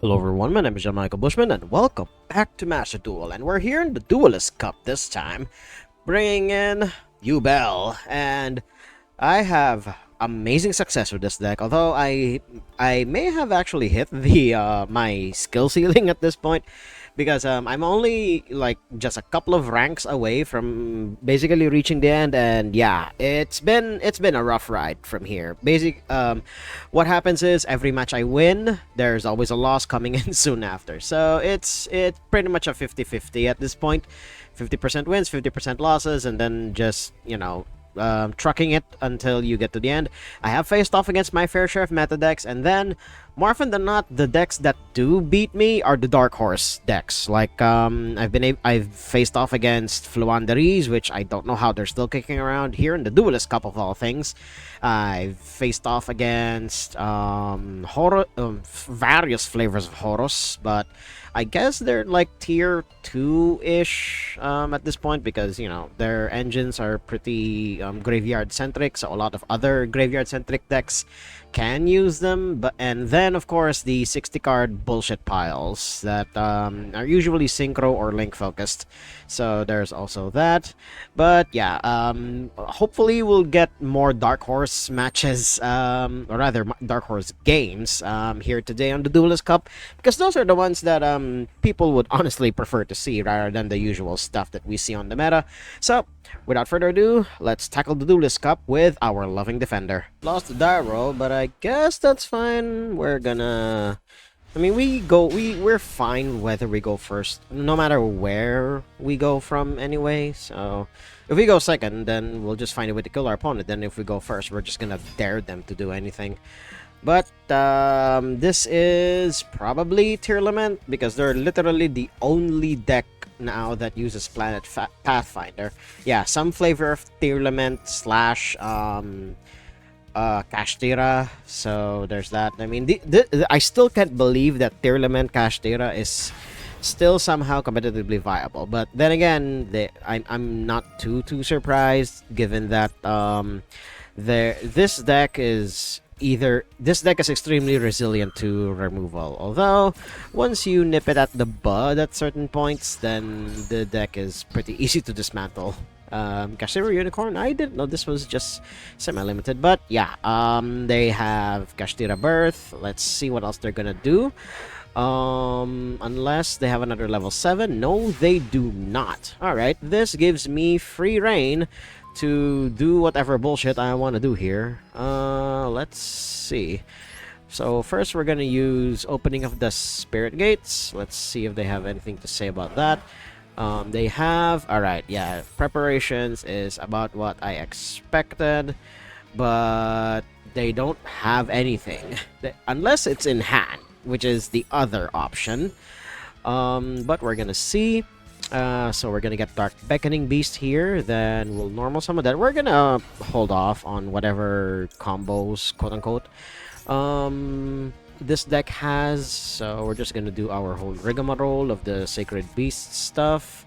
Hello everyone, my name is Michael Bushman and welcome back to Master Duel, and we're here in the Duelist Cup this time, bringing in Yubel, and I have amazing success with this deck, although I may have actually hit the my skill ceiling at this point, because I'm only like just a couple of ranks away from basically reaching the end, and yeah, it's been a rough ride from here. What happens is every match I win, there's always a loss coming in soon after. So it's pretty much a 50-50 at this point. 50% wins, 50% losses, and then just, trucking it until you get to the end. I have faced off against my fair share of meta decks, and then more often than not, the decks that do beat me are the dark horse decks. Like I've faced off against Fluanderies, which I don't know how they're still kicking around here in the Duelist Cup of all things. I've faced off against various flavors of Horus, but I guess they're like tier 2-ish at this point, because their engines are pretty graveyard centric, so a lot of other graveyard centric decks can use them. But and then of course the 60 card bullshit piles that are usually synchro or link focused, so there's also that. But yeah, hopefully we'll get more dark horse matches, or rather dark horse games here today on the Duelist Cup, because those are the ones that people would honestly prefer to see rather than the usual stuff that we see on the meta. So without further ado, let's tackle the Duelist Cup with our loving defender. Lost the die roll, but I guess that's fine. We're fine whether we go first, no matter where we go from anyway. So if we go second, then we'll just find a way to kill our opponent. Then if we go first, we're just gonna dare them to do anything. But this is probably Tier Lament, because they're literally the only deck now that uses Planet Pathfinder. Yeah, some flavor of Tier Lament slash Kashtira. So there's that. I mean, I still can't believe that Tier Lament Kashtira is still somehow competitively viable. But then again, I'm not too surprised, given that this deck is extremely resilient to removal. Although once you nip it at the bud at certain points, then the deck is pretty easy to dismantle. Kashtira Unicorn, I didn't know this was just semi-limited, but yeah, they have Kashtira Birth. Let's see what else they're gonna do. Unless they have another level 7. No, they do not. Alright, this gives me free reign to do whatever bullshit I want to do here. Let's see. So first we're gonna use opening of the spirit gates. Let's see if they have anything to say about that. They have, alright, yeah, preparations is about what I expected, but they don't have anything unless it's in hand, which is the other option. But we're gonna see. So we're gonna get Dark Beckoning Beast here, then we'll normal summon that. We're gonna hold off on whatever combos, quote-unquote, this deck has. So we're just gonna do our whole rigmarole of the Sacred Beast stuff.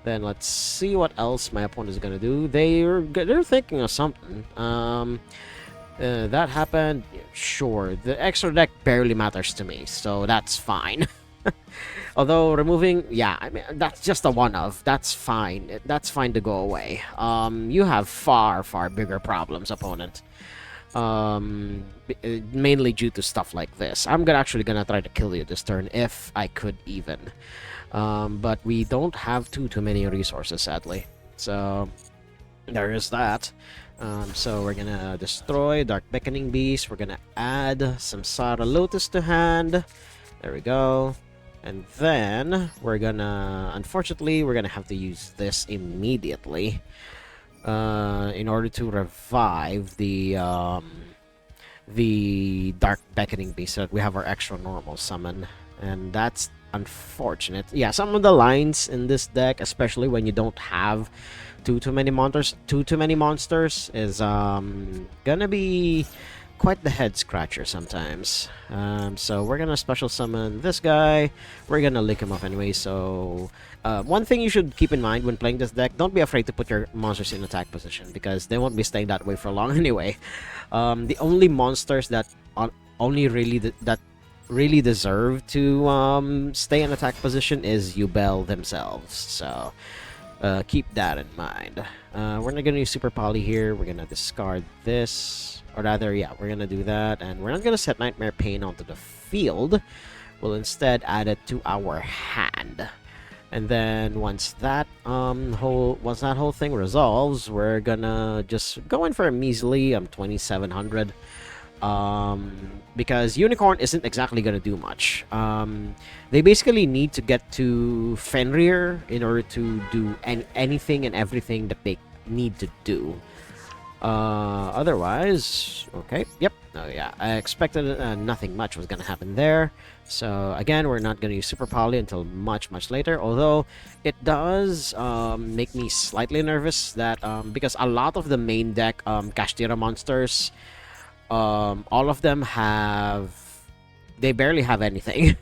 Then let's see what else my opponent is gonna do. They're thinking of something. That happened. Sure, the extra deck barely matters to me, so that's fine. Although removing, yeah, I mean, that's just a one-off. That's fine. That's fine to go away. You have far bigger problems, opponent. Mainly due to stuff like this. I'm actually gonna try to kill you this turn if I could even. But we don't have too many resources, sadly. So there is that. So we're gonna destroy Dark Beckoning Beast. We're gonna add Samsara Lotus to hand. There we go. And then we're gonna, unfortunately, we're gonna have to use this immediately in order to revive the Dark Beckoning Beast, so that we have our extra normal summon, and that's unfortunate. Yeah, some of the lines in this deck, especially when you don't have too many monsters, is gonna be quite the head scratcher sometimes. So we're gonna special summon this guy. We're gonna lick him off anyway. So one thing you should keep in mind when playing this deck: don't be afraid to put your monsters in attack position, because they won't be staying that way for long anyway. The only monsters that only really that really deserve to stay in attack position is Yubel themselves. So keep that in mind. We're not gonna use Super Poly here. We're gonna discard this, or rather, yeah, we're gonna do that, and we're not gonna set Nightmare Pain onto the field. We'll instead add it to our hand. And then once that whole thing resolves, we're gonna just go in for a measly 2700. Because Unicorn isn't exactly gonna do much. They basically need to get to Fenrir in order to do anything and everything that they need to do. Otherwise, okay, yep, oh yeah, I expected nothing much was gonna happen there. So again, we're not gonna use Super Poly until much later, although it does make me slightly nervous that because a lot of the main deck Kashtira monsters, all of them they barely have anything.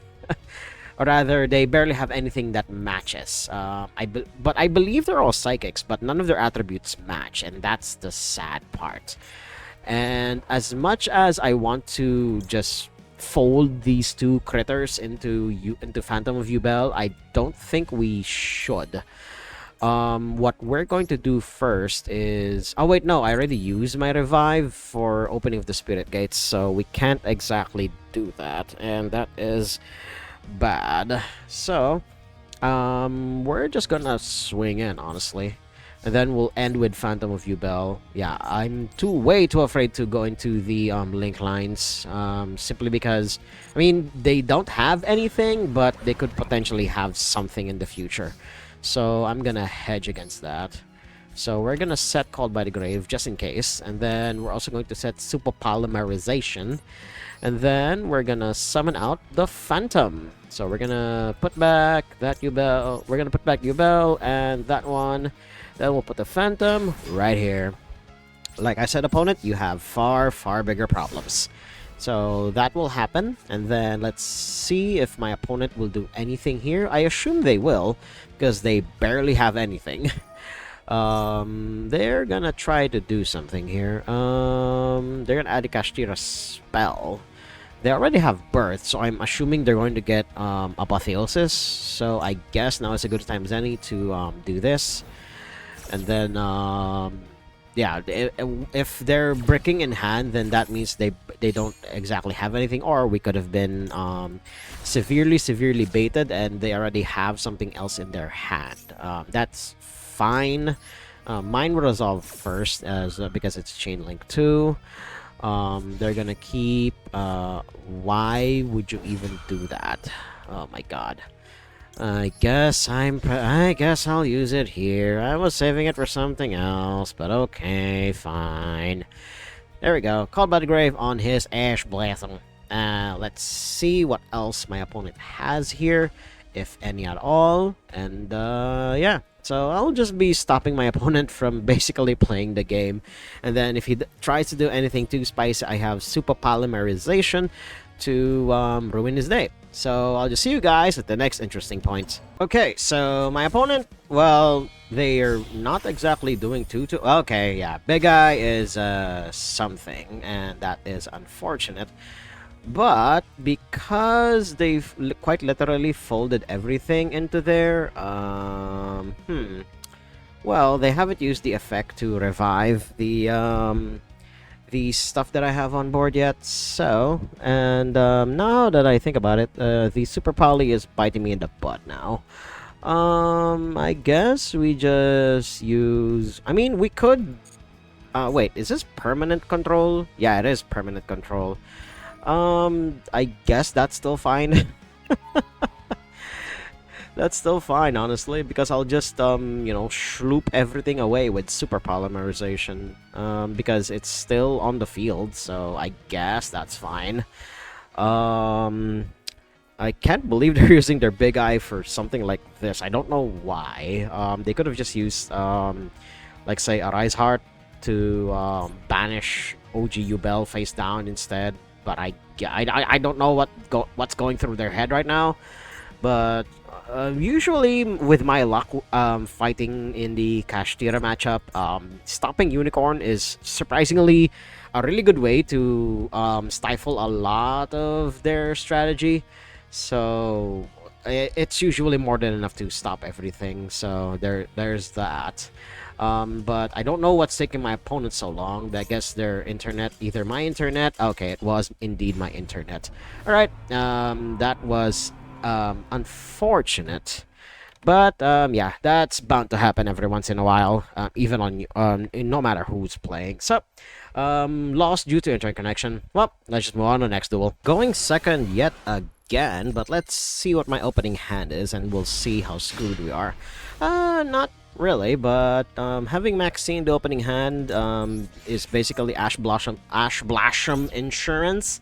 Or rather, they barely have anything that matches. But I believe they're all psychics, but none of their attributes match, and that's the sad part. And as much as I want to just fold these two critters into Phantom of Yubel, I don't think we should. What we're going to do first is... Oh, wait, no. I already used my revive for opening of the spirit gates, so we can't exactly do that. And that is bad. So, we're just gonna swing in, honestly. And then we'll end with Phantom of Yubel. Yeah, I'm way too afraid to go into the link lines. Simply because, I mean, they don't have anything, but they could potentially have something in the future. So I'm gonna hedge against that. So we're gonna set Called by the Grave just in case, and then we're also going to set Super Polymerization, and then we're gonna summon out the Phantom. So we're gonna put back that Yubel. We're gonna put back Yubel and that one. Then we'll put the Phantom right here. Like I said, opponent, you have far bigger problems. So that will happen, and then let's see if my opponent will do anything here. I assume they will, because they barely have anything. They're gonna try to do something here. They're gonna add a Kashtira spell. They already have Birth, so I'm assuming they're going to get Apotheosis. So I guess now is a good time as any to do this. And then, yeah, if they're bricking in hand, then that means they don't exactly have anything, or we could have been severely baited and they already have something else in their hand. That's fine. Mine will resolve first as because it's Chain Link 2. They're gonna keep. Why would you even do that? Oh my god. I guess I'll use it here. I was saving it for something else, but okay, fine. There we go. Called by the Grave on his Ash Blossom. Let's see what else my opponent has here, if any at all. And yeah. So I'll just be stopping my opponent from basically playing the game. And then if he tries to do anything too spicy, I have Super Polymerization to ruin his day. So I'll just see you guys at the next interesting point. Okay, so my opponent, well, they are not exactly doing too... Okay, yeah, Big Eye is something, and that is unfortunate. But because they've quite literally folded everything into there, well, they haven't used the effect to revive the stuff that I have on board yet. So, and now that I think about it, the Super Poly is biting me in the butt now. I guess we just use... I mean, we could... wait, is this permanent control? Yeah, it is permanent control. I guess that's still fine. That's still fine, honestly, because I'll just, you know, sloop everything away with Super Polymerization, because it's still on the field, so I guess that's fine. I can't believe they're using their Big Eye for something like this. I don't know why. They could have just used, like, say, a Rise Heart to banish OG Yubel face down instead, but I don't know what's going through their head right now, but... usually, with my luck fighting in the Kashtira matchup, stopping Unicorn is surprisingly a really good way to stifle a lot of their strategy. So it's usually more than enough to stop everything. So there's that. But I don't know what's taking my opponent so long. I guess their internet, either my internet. Okay, it was indeed my internet. All right. That was unfortunate. But yeah, that's bound to happen every once in a while, even on no matter who's playing. So, lost due to internet connection. Well, let's just move on to the next duel. Going second yet again, but let's see what my opening hand is, and we'll see how screwed we are. Not really, but having Maxine the opening hand is basically Ash Blossom insurance.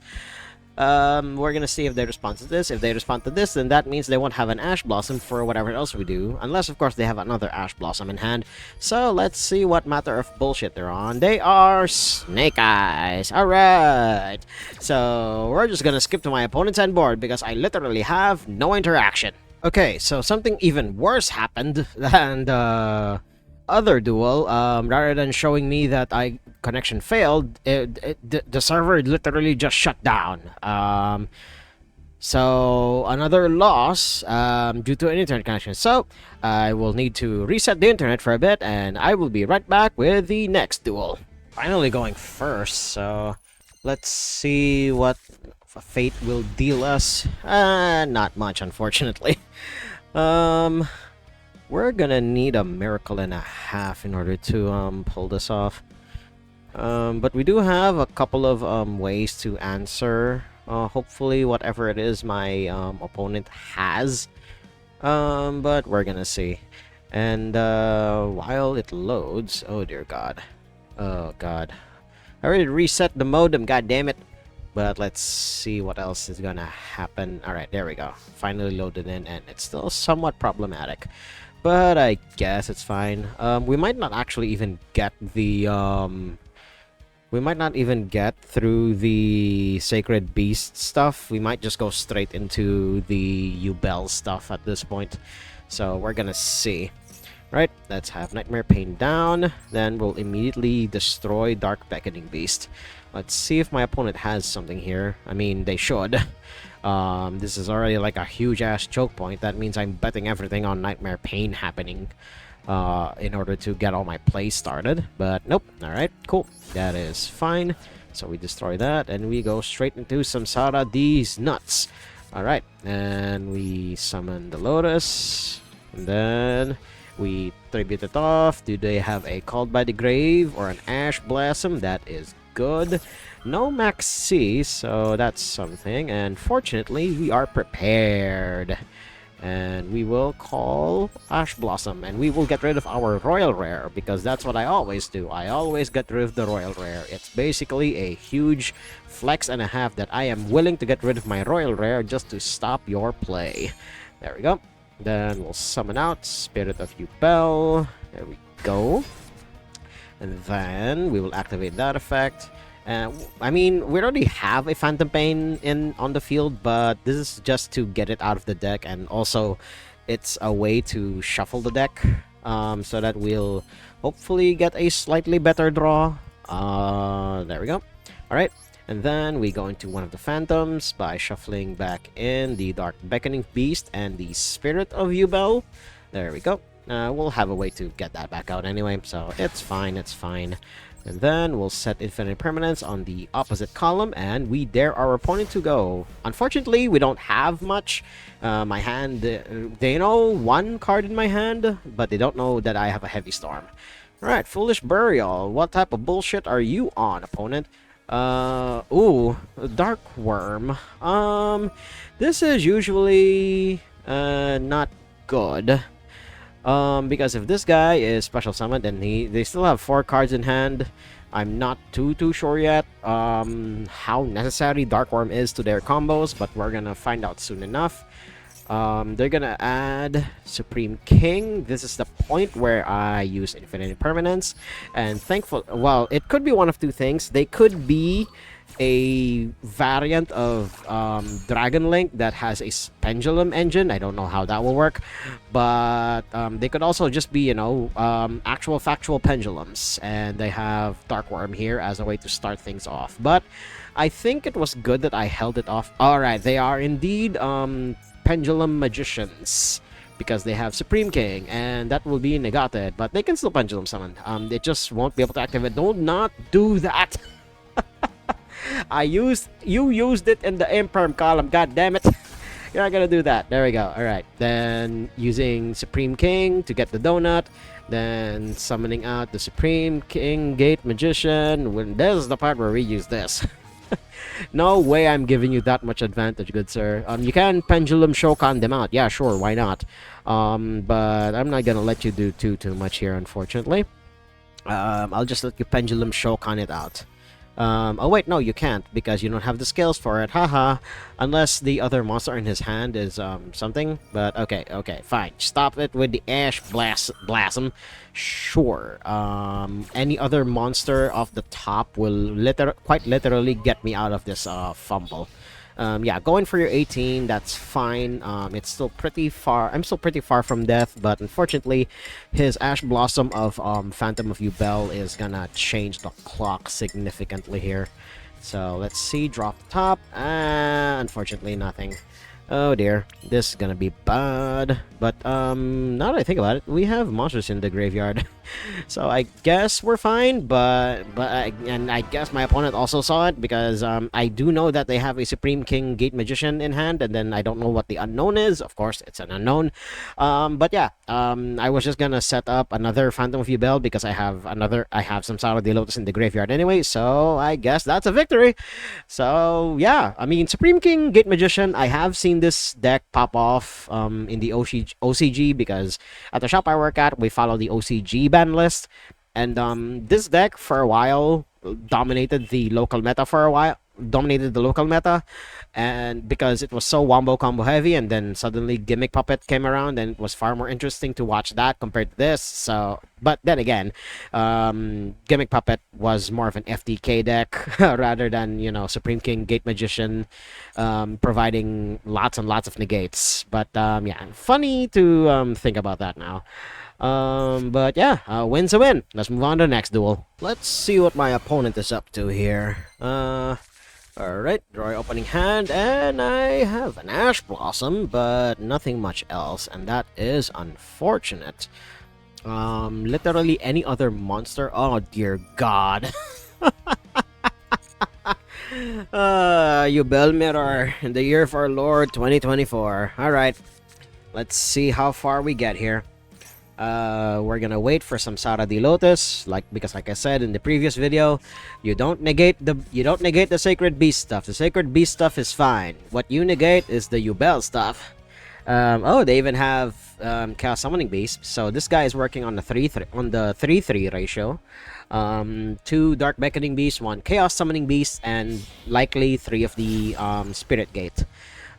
We're gonna see if they respond to this. If they respond to this, then that means they won't have an Ash Blossom for whatever else we do, unless of course they have another Ash Blossom in hand. So let's see what matter of bullshit they're on. They are Snake Eyes. Alright, so we're just gonna skip to my opponent's end board because I literally have no interaction. Okay, so something even worse happened than the other duel. Rather than showing me that connection failed, the server literally just shut down. So another loss due to an internet connection. So I will need to reset the internet for a bit, and I will be right back with the next duel. Finally going first, so let's see what fate will deal us. Not much, unfortunately. We're gonna need a miracle and a half in order to pull this off. But we do have a couple of ways to answer. Hopefully whatever it is my opponent has. But we're gonna see. And while it loads, oh dear god. Oh god. I already reset the modem, god damn it. But let's see what else is gonna happen. Alright, there we go. Finally loaded in, and it's still somewhat problematic. But I guess it's fine. We might not actually even get the we might not even get through the Sacred Beast stuff. We might just go straight into the Yubel stuff at this point. So we're gonna see. Right, let's have Nightmare Pain down. Then we'll immediately destroy Dark Beckoning Beast. Let's see if my opponent has something here. I mean, they should. This is already like a huge-ass choke point. That means I'm betting everything on Nightmare Pain happening in order to get all my plays started. But nope. Alright, cool. That is fine. So we destroy that, and we go straight into Samsara These Nuts. Alright, and we summon the Lotus. And then we tribute it off. Do they have a Called by the Grave or an Ash Blossom? That is good. No Max C, so that's something. And fortunately, we are prepared. And we will call Ash Blossom, and we will get rid of our Royal Rare, because that's what I always do. I always get rid of the Royal Rare. It's basically a huge flex and a half that I am willing to get rid of my Royal Rare just to stop your play. There we go. Then we'll summon out Spirit of Yubel. There we go. And then we will activate that effect. I mean, we already have a Phantom Pain on the field, but this is just to get it out of the deck, and also it's a way to shuffle the deck so that we'll hopefully get a slightly better draw. There we go. Alright, and then we go into one of the Phantoms by shuffling back in the Dark Beckoning Beast and the Spirit of Yubel. There we go. We'll have a way to get that back out anyway, so it's fine, it's fine. And then we'll set Infinite Permanence on the opposite column, and we dare our opponent to go. Unfortunately, we don't have much. My hand, they know one card in my hand, but they don't know that I have a Heavy Storm. Alright, Foolish Burial. What type of bullshit are you on, opponent? Ooh, Dark Worm. This is usually not good. Because if this guy is special summoned and they still have 4 cards in hand, I'm not too sure yet how necessary Dark Worm is to their combos, but we're gonna find out soon enough. They're gonna add Supreme King. This is the point where I use Infinite Permanence, and well, it could be one of two things. They could be a variant of Dragon Link that has a pendulum engine. I don't know how that will work, but they could also just be, you know, actual factual pendulums, and they have Dark Worm here as a way to start things off. But I think it was good that I held it off. All right, they are indeed pendulum magicians, because they have Supreme King, and that will be negated, but they can still pendulum summon. They just won't be able to activate. Do not do that. You used it in the imperm column. God damn it. You're not gonna do that. There we go. All right. Then using Supreme King to get the donut. Then summoning out the Supreme King Gate Magician. When this is the part where we use this. No way I'm giving you that much advantage, good sir. You can pendulum Shokan them out. Yeah, sure, why not? But I'm not gonna let you do too much here, unfortunately. I'll just let you pendulum Shokan it out. Oh wait, no, you can't, because you don't have the skills for it. Haha. Unless the other monster in his hand is something. But okay, fine. Stop it with the Ash Blossom. Sure. Any other monster off the top will quite literally get me out of this fumble. Yeah, going for your 18, that's fine. It's still pretty far. I'm still pretty far from death, but unfortunately, his Ash Blossom of Phantom of Yubel is gonna change the clock significantly here. So let's see, drop the top. Unfortunately, nothing. Oh dear, this is gonna be bad. But now that I think about it, we have monsters in the graveyard, so I guess we're fine. But I guess my opponent also saw it, because I do know that they have a Supreme King Gate Magician in hand, and then I don't know what the unknown is. Of course, it's an unknown. But yeah, I was just gonna set up another Phantom of Yubel, because I have some Sour de Lotus in the graveyard anyway. So I guess that's a victory. So yeah, I mean, Supreme King Gate Magician, I have seen this deck pop off in the OCG, because at the shop I work at, we follow the OCG ban list, and this deck for a while dominated the local meta and because it was so wombo combo heavy, and then suddenly Gimmick Puppet came around, and it was far more interesting to watch that compared to this. So, but then again, Gimmick Puppet was more of an FTK deck rather than, you know, Supreme King Gate Magician providing lots and lots of negates. But yeah, funny to think about that now. But yeah, win's a win. Let's move on to the next duel. Let's see what my opponent is up to here. Alright, draw your opening hand, and I have an Ash Blossom, but nothing much else, and that is unfortunate. Literally any other monster. Oh dear God. Yubel Mirror in the year of our Lord 2024. Alright, let's see how far we get here. We're gonna wait for some Sara de Lotus, because like I said in the previous video, you don't negate the Sacred Beast stuff. The Sacred Beast stuff is fine. What you negate is the Yubel stuff. Oh, they even have Chaos Summoning Beast. So this guy is working on the 3-3 ratio. 2 Dark Beckoning Beasts, 1 Chaos Summoning Beast, and likely 3 of the Spirit Gate.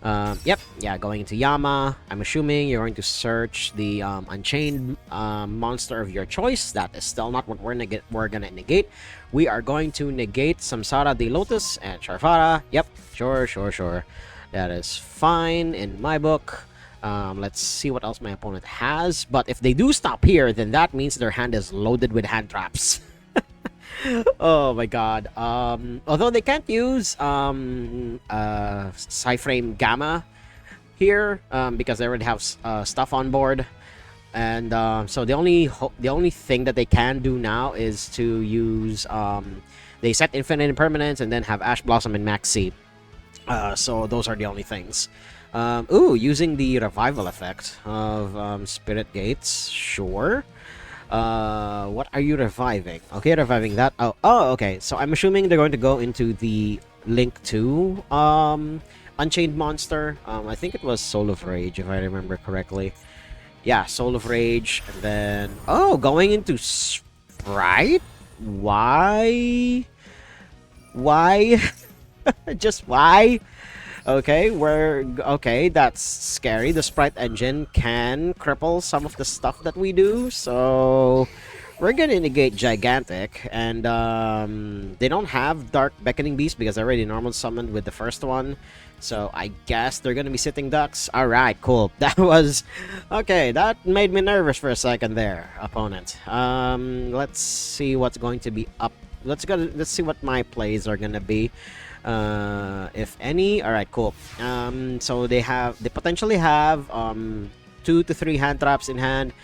Yep, yeah, going into Yama. I'm assuming you're going to search the Unchained monster of your choice. That is still not what we're gonna negate. We are going to negate Samsara de Lotus and Charvara. Yep, sure. That is fine in my book. Let's see what else my opponent has. But if they do stop here, then that means their hand is loaded with hand traps. Oh my god. Although they can't use Psyframe Gamma here, because they already have stuff on board, and so the only thing that they can do now is to use they set Infinite Impermanence and then have Ash Blossom and Max C. So those are the only things. Ooh, using the revival effect of Spirit Gates, sure. What are you reviving? Okay, reviving that. Oh, okay. So I'm assuming they're going to go into the Link 2 Unchained monster. I think it was Soul of Rage, if I remember correctly. Yeah, Soul of Rage, and then going into Sprite. Why? Just why? Okay, that's scary. The Sprite engine can cripple some of the stuff that we do, so we're gonna negate Gigantic, and they don't have Dark Beckoning Beast because I already normal summoned with the first one. So I guess they're gonna be sitting ducks. Alright, cool. That was... Okay, that made me nervous for a second there, opponent. Let's see what's going to be up. Let's see what my plays are gonna be. If any. Alright, cool. So they potentially have 2 to 3 hand traps in hand.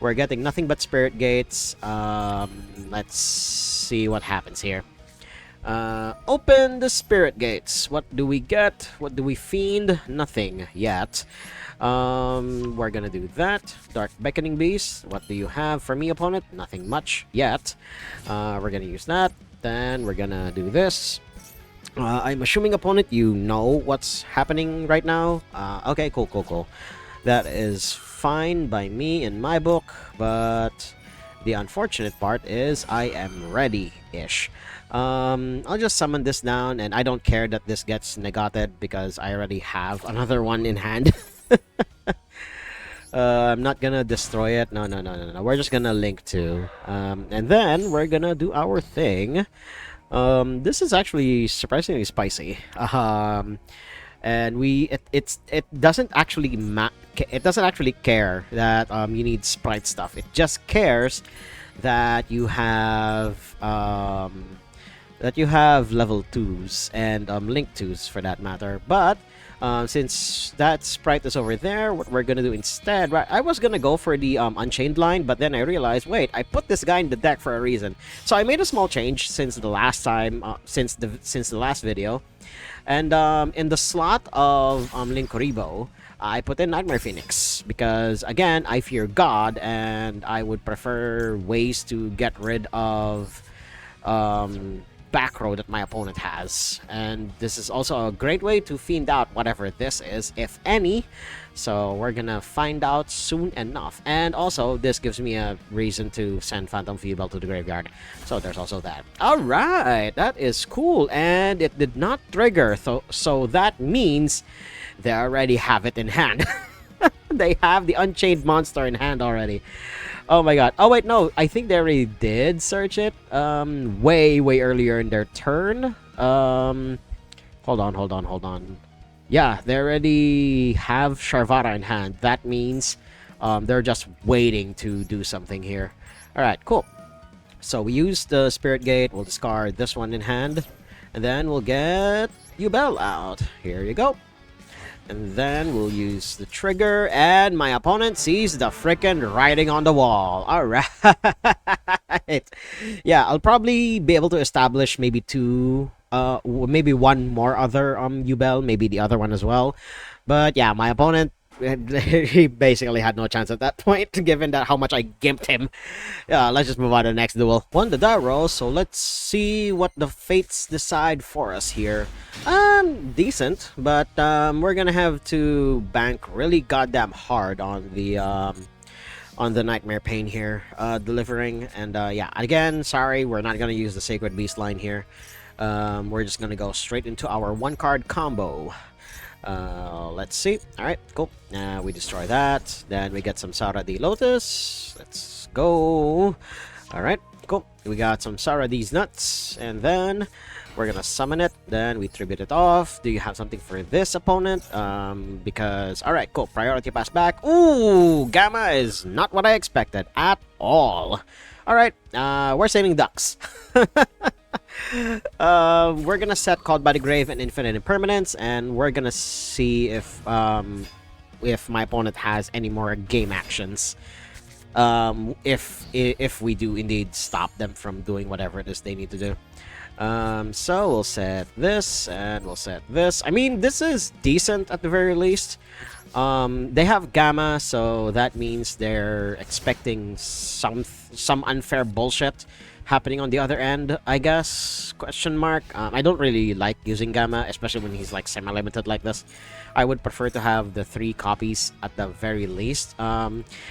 We're getting nothing but Spirit Gates. Let's see what happens here. Open the Spirit Gates. What do we get? What do we fiend? Nothing yet. We're gonna do that. Dark Beckoning Beast. What do you have for me, opponent? Nothing much yet. We're gonna use that. Then we're gonna do this. I'm assuming, opponent, you know what's happening right now. Okay, cool. That is fine by me in my book, but the unfortunate part is I am ready-ish. I'll just summon this down, and I don't care that this gets negated because I already have another one in hand. I'm not gonna destroy it. No. We're just gonna link to. And then we're gonna do our thing. This is actually surprisingly spicy. And it doesn't actually care that you need sprite stuff. It just cares that you have level 2s and link 2s for that matter. But since that sprite is over there, what we're gonna do instead, right? I was gonna go for the Unchained line, but then I realized, wait, I put this guy in the deck for a reason. So I made a small change since the last time, since the last video. And in the slot of Linkuriboh, I put in Nightmare Phoenix because, again, I fear God, and I would prefer ways to get rid of back row that my opponent has. And this is also a great way to fiend out whatever this is, if any. So we're gonna find out soon enough. And also, this gives me a reason to send Phantom Yubel to the graveyard. So there's also that. Alright, that is cool. And it did not trigger. So that means they already have it in hand. They have the Unchained monster in hand already. Oh my god. Oh wait, no. I think they already did search it way earlier in their turn. Hold on. Yeah, they already have Sharvara in hand. That means they're just waiting to do something here. Alright, cool. So we use the Spirit Gate. We'll discard this one in hand. And then we'll get Yubel out. Here you go. And then we'll use the trigger, and my opponent sees the frickin' writing on the wall. Alright. Yeah, I'll probably be able to establish maybe maybe one more other Yubel, maybe the other one as well. But yeah, my opponent, he basically had no chance at that point, given that how much I gimped him. Let's just move on to the next duel. Won the die roll, so let's see what the fates decide for us here. Decent, but we're gonna have to bank really goddamn hard on the Nightmare Pain here, delivering. And yeah, again, sorry, we're not gonna use the Sacred Beast line here. We're just gonna go straight into our 1-card combo. Let's see. Alright, cool. We destroy that. Then we get some Sara the Lotus. Let's go. Alright, cool. We got some Sara these nuts. And then we're gonna summon it. Then we tribute it off. Do you have something for this opponent? Because... Alright, cool. Priority pass back. Ooh! Gamma is not what I expected at all. Alright, we're saving ducks. We're gonna set Called by the Grave and Infinite Impermanence, and we're gonna see if my opponent has any more game actions. If we do indeed stop them from doing whatever it is they need to do. So we'll set this and we'll set this. I mean, this is decent at the very least. They have Gamma, so that means they're expecting some unfair bullshit happening on the other end, I guess, question mark. I don't really like using Gamma, especially when he's like semi-limited like this. I would prefer to have the 3 copies at the very least.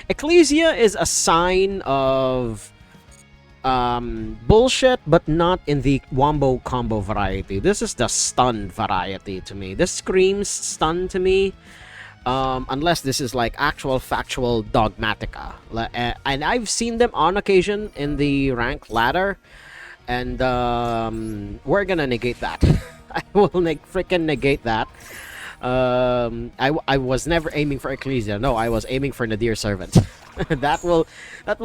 Ecclesia is a sign of bullshit, but not in the wombo combo variety. This is the stun variety to me. This screams stun to me. Unless this is like actual factual Dogmatica. And I've seen them on occasion in the rank ladder, and we're gonna negate that. I will freaking negate that. I was never aiming for Ecclesia. No, I was aiming for Nadir Servant. that will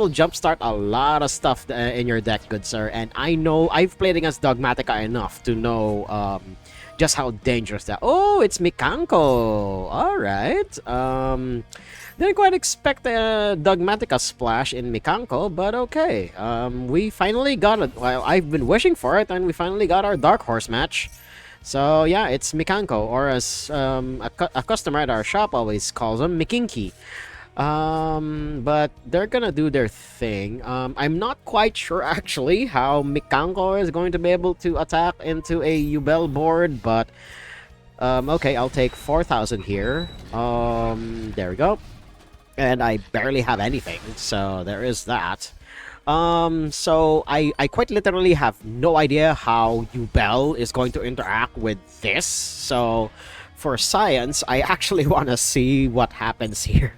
jumpstart a lot of stuff in your deck, good sir. And I know I've played against Dogmatica enough to know just how dangerous that. Oh, it's Mikanko. All right. Didn't quite expect a Dogmatica splash in Mikanko, but okay. We finally got it. Well, I've been wishing for it, and we finally got our Dark Horse match. So yeah, it's Mikanko, or as a customer at our shop always calls him, Mikinki. But they're gonna do their thing. I'm not quite sure actually how Mikanko is going to be able to attack into a Yubel board, but okay, I'll take 4,000 here. There we go. And I barely have anything, so there is that. So I quite literally have no idea how Yubel is going to interact with this. So for science, I actually want to see what happens here.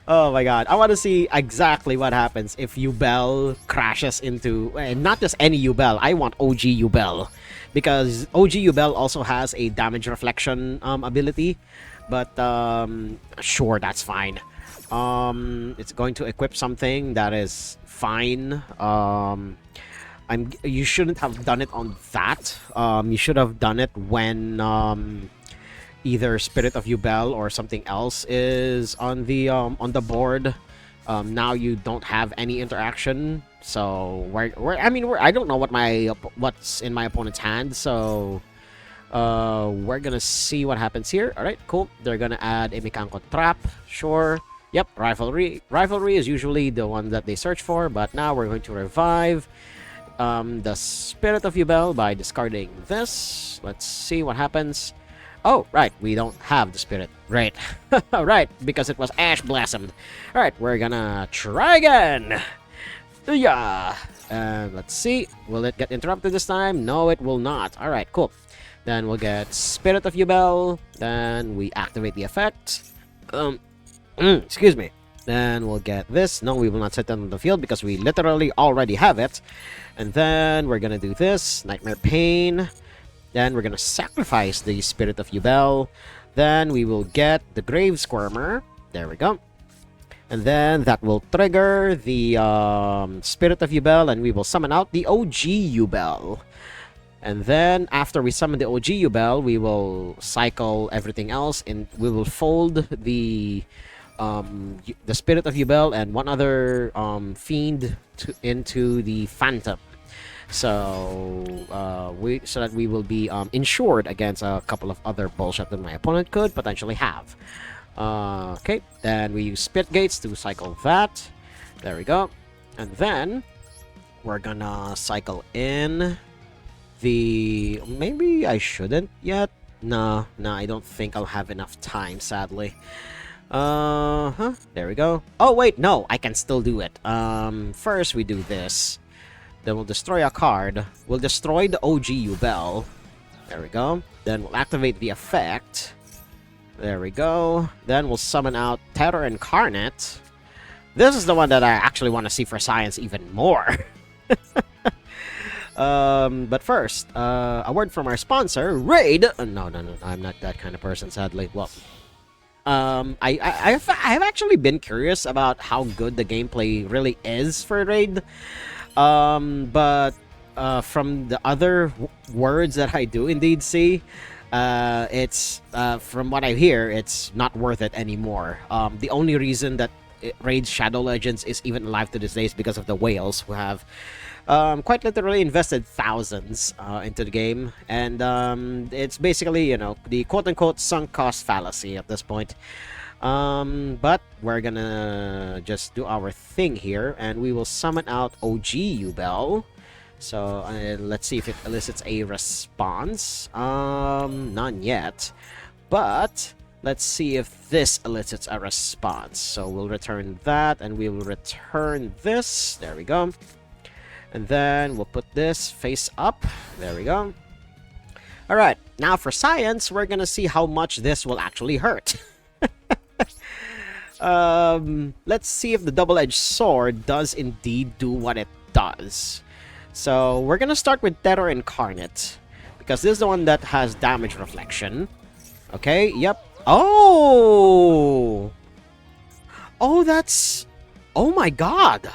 Oh my god, I want to see exactly what happens if Yubel crashes into, and not just any Yubel, I want OG Yubel, because OG Yubel also has a damage reflection ability, but sure, that's fine. It's going to equip something that is fine. You shouldn't have done it on that. You should have done it when either Spirit of Yubel or something else is on the board. Now you don't have any interaction, so I don't know what's in my opponent's hand, so we're gonna see what happens here. All right, cool. They're gonna add a Mikanko trap, sure. Yep, rivalry. Rivalry is usually the one that they search for, but now we're going to revive the Spirit of Yubel by discarding this. Let's see what happens. Oh, right, we don't have the spirit. Right. Right, because it was Ash Blossomed. Alright, we're gonna try again. Yeah. Let's see. Will it get interrupted this time? No, it will not. Alright, cool. Then we'll get Spirit of Yubel. Then we activate the effect. Excuse me. Then we'll get this. No, we will not set that on the field because we literally already have it. And then we're gonna do this. Nightmare Pain. Then we're gonna sacrifice the Spirit of Yubel. Then we will get the Grave Squirmer. There we go. And then that will trigger the Spirit of Yubel, and we will summon out the OG Yubel. And then after we summon the OG Yubel, we will cycle everything else, and we will fold the Spirit of Yubel and one other fiend into the Phantom. So that we will be insured against a couple of other bullshit that my opponent could potentially have. Okay, then we use Spit Gates to cycle that. There we go. And then we're gonna cycle in the... Maybe I shouldn't yet. No, I don't think I'll have enough time, sadly. There we go. Oh wait, no, I can still do it. First we do this. Then we'll destroy a card. We'll destroy the OG Yubel. There we go. Then we'll activate the effect. There we go. Then we'll summon out Terror Incarnate. This is the one that I actually want to see for science even more. But first, a word from our sponsor, Raid. No, I'm not that kind of person, sadly. Well, I've actually been curious about how good the gameplay really is for Raid. But from the other words that I do indeed see, it's from what I hear, it's not worth it anymore. The only reason that Raid's Shadow Legends is even alive to this day is because of the whales who have quite literally invested thousands into the game, and it's basically, you know, the quote-unquote sunk cost fallacy at this point. But we're gonna just do our thing here, and we will summon out OG Yubel. So let's see if it elicits a response. None yet, but let's see if this elicits a response. So we'll return that, and we will return this. There we go. And then we'll put this face up. There we go. Alright, Now for science, we're gonna see how much this will actually hurt. Let's see if the double-edged sword does indeed do what it does. So we're gonna start with Terror Incarnate, because this is the one that has damage reflection. Okay, yep. Oh! Oh, that's... Oh my god!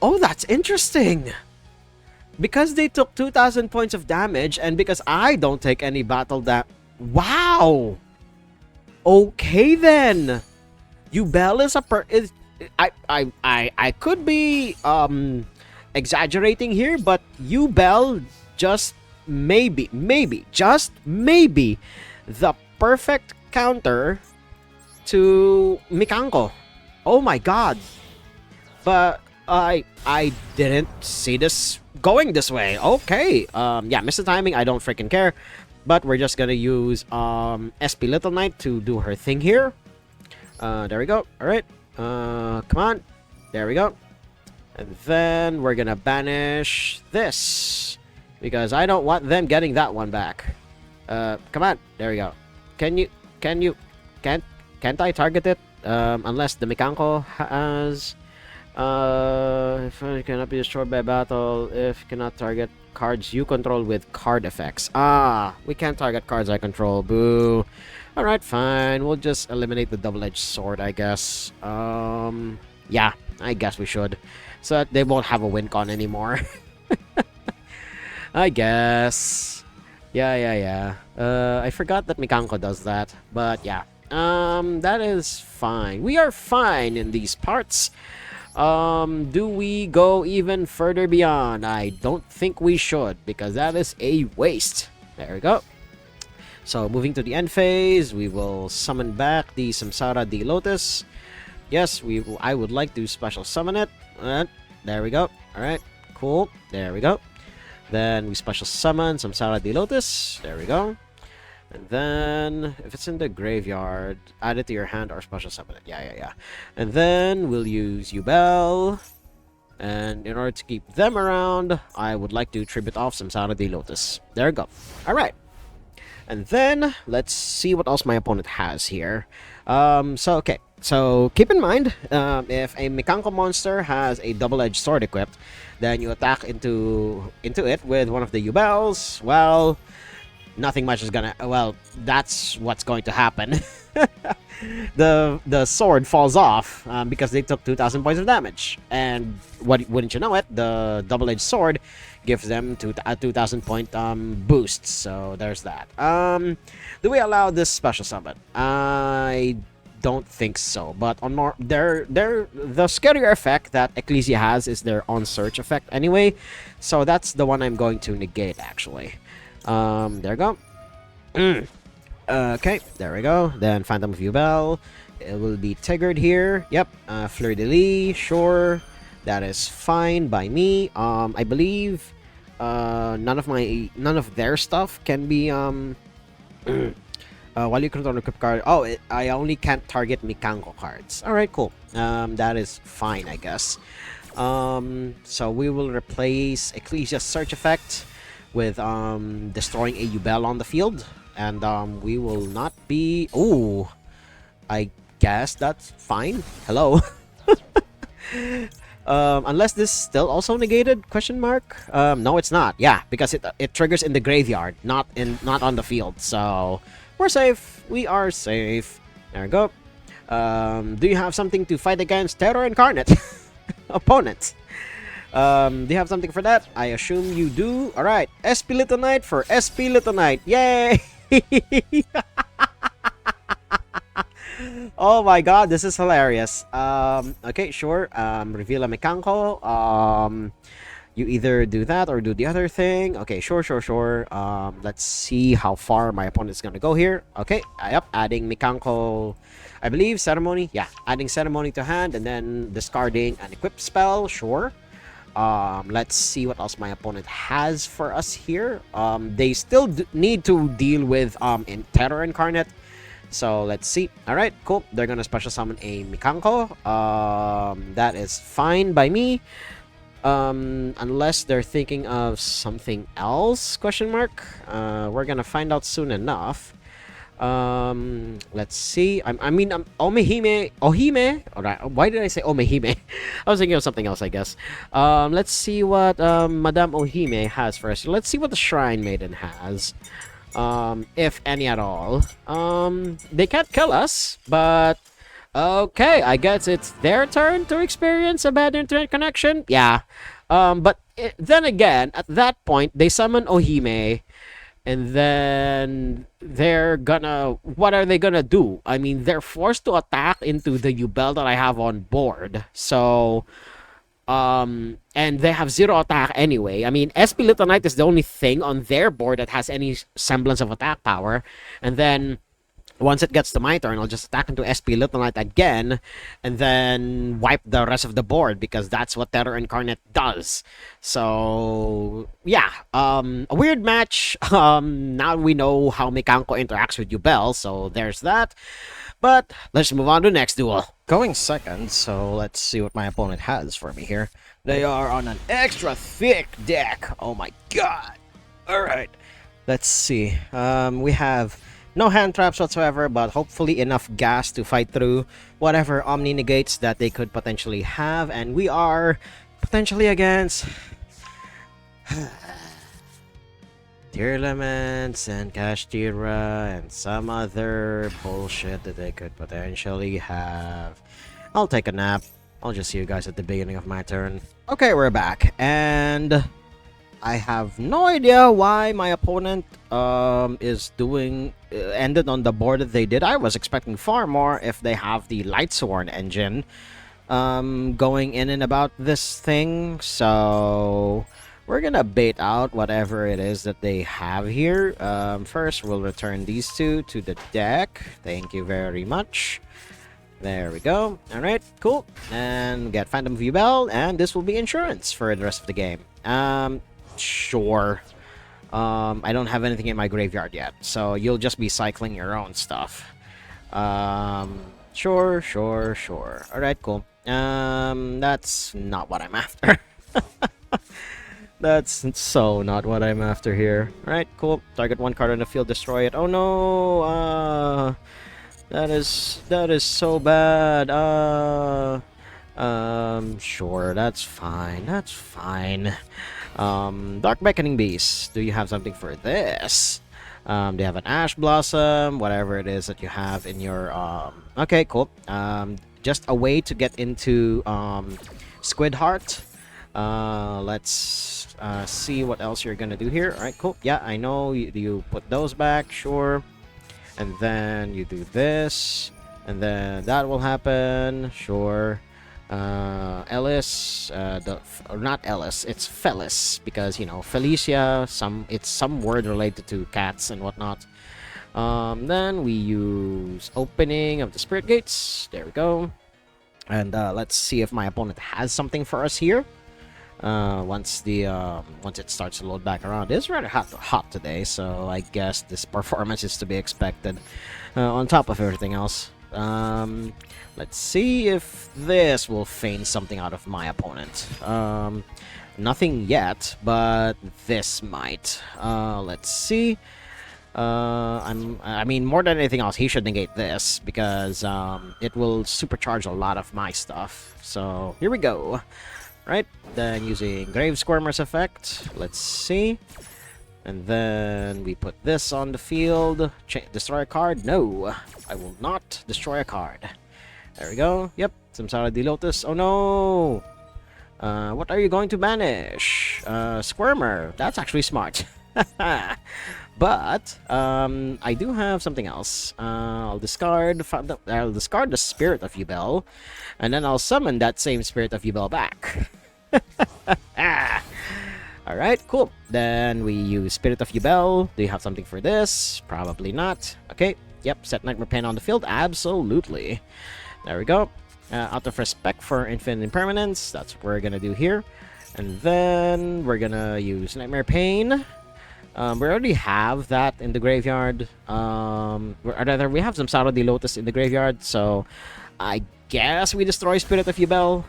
Oh, that's interesting! Because they took 2,000 points of damage, and because I don't take any battle Wow! Okay then! Yubel is I could be exaggerating here, but Yubel just just maybe the perfect counter to Mikanko. Oh my god. But I didn't see this going this way. Okay. Yeah, missed the timing. I don't freaking care. But we're just gonna use SP Little Knight to do her thing here. There we go. Alright. Come on. There we go. And then we're gonna banish this, because I don't want them getting that one back. Come on. There we go. Can't I target it? Unless the Mikanko has... if it cannot be destroyed by battle, if you cannot target cards you control with card effects. Ah, we can't target cards I control. Boo. Alright, fine. We'll just eliminate the double-edged sword, I guess. Yeah, I guess we should. So that they won't have a win con anymore. I guess. Yeah. I forgot that Mikanko does that. But yeah. That is fine. We are fine in these parts. Do we go even further beyond? I don't think we should, because that is a waste. There we go. So moving to the end phase, we will summon back the Samsara the Lotus. Yes, I would like to special summon it. There we go. Alright, cool. There we go. Then we special summon Samsara the Lotus. There we go. And then, if it's in the graveyard, add it to your hand or special summon it. Yeah. And then we'll use Yubel. And in order to keep them around, I would like to tribute off Samsara the Lotus. There we go. Alright. And then, let's see what else my opponent has here. Okay. So, keep in mind, if a Mikanko monster has a double-edged sword equipped, then you attack into it with one of the Yubels. Well, nothing much is gonna... Well, that's what's going to happen. The sword falls off because they took 2,000 points of damage. And wouldn't you know it, the double-edged sword gives them a 2,000 point boost. So there's that. Do we allow this special summon? I don't think so. But on more, the scarier effect that Ecclesia has is their on search effect anyway. So that's the one I'm going to negate actually. There we go. Okay, there we go. Then Phantom of Yubel. It will be triggered here. Yep. Fleur de Lis. Sure. That is fine by me. I believe none of their stuff can be while you control equip card. Oh, I only can't target Mikanko cards. All right, cool. That is fine, I guess. So we will replace Ecclesia's search effect with destroying a Yubel on the field, and we will not be... Ooh, I guess that's fine. Hello. Unless this still also negated? Question mark. No, it's not. Yeah, because it triggers in the graveyard, not on the field. So we're safe. We are safe. There we go. Do you have something to fight against Terror Incarnate opponent? Do you have something for that? I assume you do. Alright, SP Little Knight for SP Little Knight. Yay! Oh my god, this is hilarious. Okay, sure. Reveal a Mikanko. You either do that or do the other thing. Okay, sure. Let's see how far my opponent is gonna go here. Okay, yep, adding Mikanko, I believe, Ceremony. Yeah, adding Ceremony to hand and then discarding an equip spell. Sure. Let's see what else my opponent has for us here. They still need to deal with in Terror Incarnate. So let's see. Alright, cool. They're gonna special summon a Mikanko. That is fine by me. Unless they're thinking of something else, question mark. We're gonna find out soon enough. Let's see. I mean, Ohime. Alright, why did I say Omehime? I was thinking of something else, I guess. Let's see what Madame Ohime has for us. Let's see what the Shrine Maiden has. If any at all. They can't kill us, but okay, I guess it's their turn to experience a bad internet connection. Yeah. But then again, at that point, they summon Ohime. And then they're gonna... What are they gonna do? I mean, they're forced to attack into the Yubel that I have on board. So... and they have 0 attack anyway. I mean, SP Little Knight is the only thing on their board that has any semblance of attack power. And then... Once it gets to my turn, I'll just attack into SP Little Knight again, and then wipe the rest of the board, because that's what Terror Incarnate does. So, yeah, a weird match. Now we know how Mikanko interacts with Yubel, so there's that. But let's move on to the next duel. Going second, so let's see what my opponent has for me here. They are on an extra thick deck. Oh my god. Alright, let's see. We have... no hand traps whatsoever, but hopefully enough gas to fight through whatever Omni negates that they could potentially have. And we are potentially against Tearlaments and Kashtira and some other bullshit that they could potentially have. I'll take a nap. I'll just see you guys at the beginning of my turn. Okay, we're back, and I have no idea why my opponent ended on the board that they did. I was expecting far more if they have the Lightsworn engine going in and about this thing. So we're gonna bait out whatever it is that they have here. First, we'll return these two to the deck. Thank you very much. There we go. Alright, cool. And get Phantom Yubel, and this will be insurance for the rest of the game. Sure. I don't have anything in my graveyard yet, so you'll just be cycling your own stuff. Sure. Alright, cool. That's not what I'm after. That's so not what I'm after here. Alright, cool. Target one card on the field, destroy it. Oh no! That is so bad. Sure, that's fine. That's fine. Dark Beckoning Beast. Do you have something for this? Do you have an Ash Blossom? Whatever it is that you have in your, okay, cool. Just a way to get into, Squid Heart. Let's, see what else you're gonna do here. Alright, cool. Yeah, I know. You put those back, sure. And then you do this. And then that will happen, sure. Ellis, or not Ellis, it's Felis, because, you know, Felicia, it's some word related to cats and whatnot. Then we use Opening of the Spirit Gates. There we go. And let's see if my opponent has something for us here. Once it starts to load back around. It's rather hot today, so I guess this performance is to be expected. On top of everything else. Let's see if this will feign something out of my opponent. Nothing yet, but this might. Let's see. I mean, more than anything else, he should negate this, because it will supercharge a lot of my stuff. So here we go. Right, then using Grave Squirmer's effect. Let's see. And then we put this on the field. Destroy a card? No, I will not destroy a card. There we go. Yep, Samsara the Lotus. Oh no! What are you going to banish? Squirmer. That's actually smart. But I do have something else. I'll discard the Spirit of Yubel, and then I'll summon that same Spirit of Yubel back. Alright, cool. Then we use Spirit of Yubel. Do you have something for this? Probably not. Okay, yep, set Nightmare Pain on the field. Absolutely. There we go. Out of respect for Infinite Impermanence, that's what we're gonna do here. And then we're gonna use Nightmare Pain. We already have that in the graveyard. Or rather, we have some Samsara the Lotus in the graveyard, so I guess we destroy Spirit of Yubel.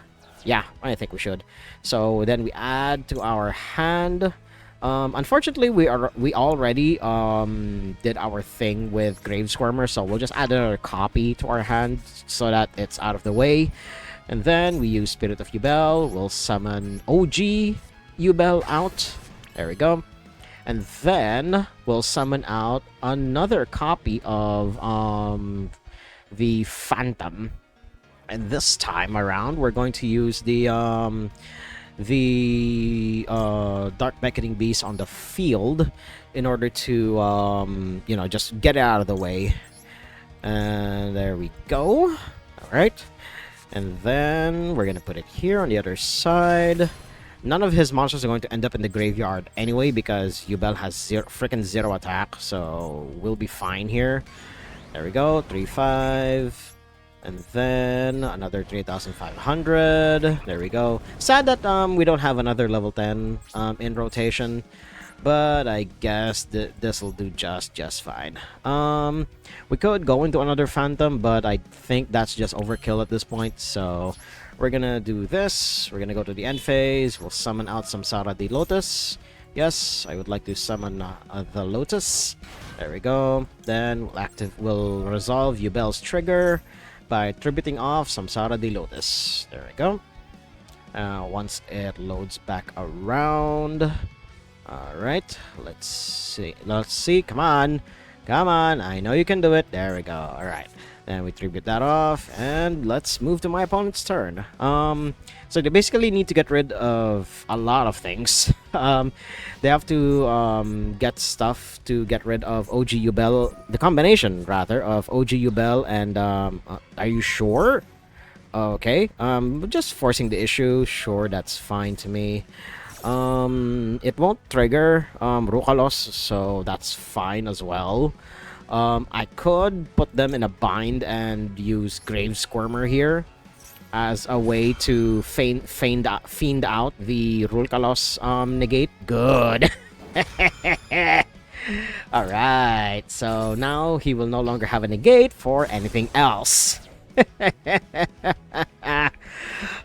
Yeah, I think we should. So then we add to our hand. Unfortunately, we already did our thing with Grave Squirmer, so we'll just add another copy to our hand so that it's out of the way. And then we use Spirit of Yubel. We'll summon OG Yubel out. There we go. And then we'll summon out another copy of the Phantom. And this time around, we're going to use the Dark Beckoning Beast on the field in order to just get it out of the way. And there we go. All right. And then we're gonna put it here on the other side. None of his monsters are going to end up in the graveyard anyway because Yubel has zero attack, so we'll be fine here. There we go, 3-5. And then another 3,500. There we go. Sad that we don't have another level 10 in rotation, but I guess this will do just fine. We could go into another Phantom, but I think that's just overkill at this point. So we're gonna do this. We're gonna go to the end phase. We'll summon out Samsara the Lotus. Yes, I would like to summon the Lotus. There we go. Then we'll resolve Yubel's trigger by tributing off Samsara the Lotus. There we go. Once it loads back around. Alright, let's see. Come on. I know you can do it. There we go. Alright. Then we tribute that off, and let's move to my opponent's turn. So they basically need to get rid of a lot of things. They have to get stuff to get rid of OG Yubel, the combination rather of OG Yubel and are you sure? Okay. Just forcing the issue. Sure, that's fine to me. It won't trigger Rukalos, so that's fine as well. I could put them in a bind and use Grave Squirmer here as a way to fiend out the Rukalos negate. Good. Alright, so now he will no longer have a negate for anything else. Oh,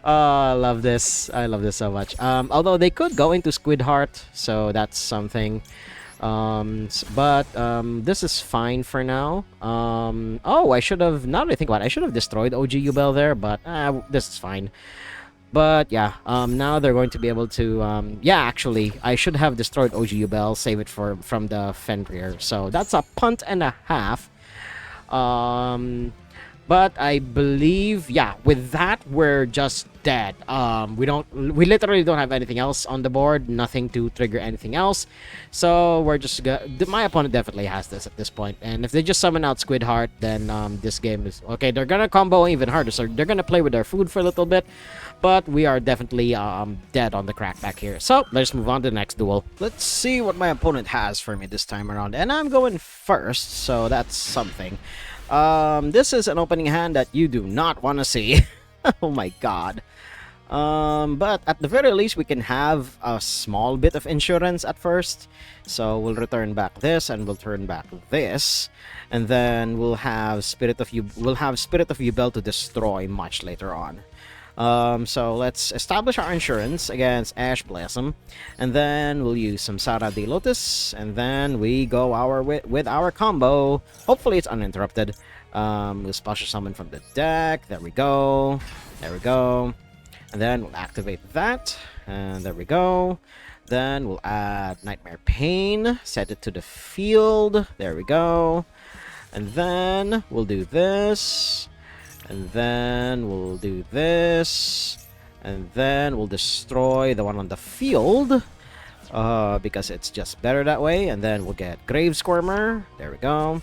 I love this. I love this so much. Although they could go into Squid Heart, so that's something. But this is fine for now. Oh, I should have, now that I think about it, I should have destroyed OG Yubel there, but this is fine. But yeah, now they're going to be able to, yeah, actually, I should have destroyed OG Yubel, save it from the Fenrir. So that's a punt and a half. But I believe, yeah, with that, we're just dead. We literally don't have anything else on the board, nothing to trigger anything else. So we're just my opponent definitely has this at this point. And if they just summon out Squid Heart, then this game is okay. They're gonna combo even harder, so they're gonna play with their food for a little bit. But we are definitely dead on the crack back here. So let's move on to the next duel. Let's see what my opponent has for me this time around, and I'm going first, so that's something. This is an opening hand that you do not want to see. Oh my god. But at the very least, we can have a small bit of insurance at first. So we'll return back this, and we'll turn back this, and then we'll have Spirit of Yubel to destroy much later on. So let's establish our insurance against Ash Blossom, and then we'll use some Samsara the Lotus, and then we go with our combo. Hopefully it's uninterrupted. We'll special summon from the deck. There we go. There we go. And then we'll activate that, and there we go. Then we'll add Nightmare Pain, set it to the field. There we go. And then we'll do this. And then we'll do this. And then we'll destroy the one on the field. Because it's just better that way. And then we'll get Grave Squirmer. There we go.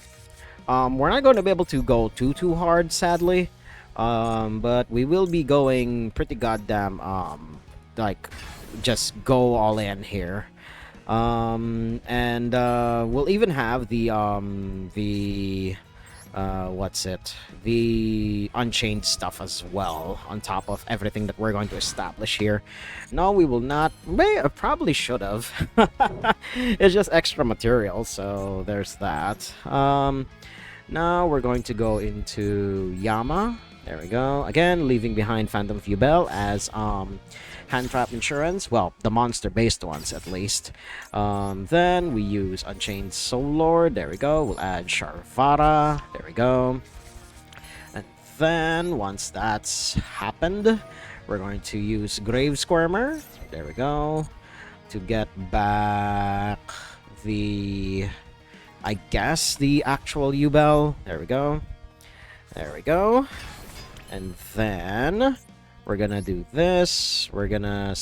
We're not going to be able to go too hard, sadly. But we will be going pretty goddamn, like, just go all in here. And we'll even have the Unchained stuff as well, on top of everything that we're going to establish here. No, we will not. I probably should have. It's just extra material, so there's that. Now we're going to go into Yama. There we go. Again, leaving behind Phantom of Yubel as hand trap insurance. Well, the monster-based ones at least. Then we use Unchained Soul Lord. There we go. We'll add Sharvara. There we go. And then once that's happened, we're going to use Grave Squirmer. There we go. To get back the, I guess, the actual Yubel. There we go. There we go. And then we're gonna do this. We're gonna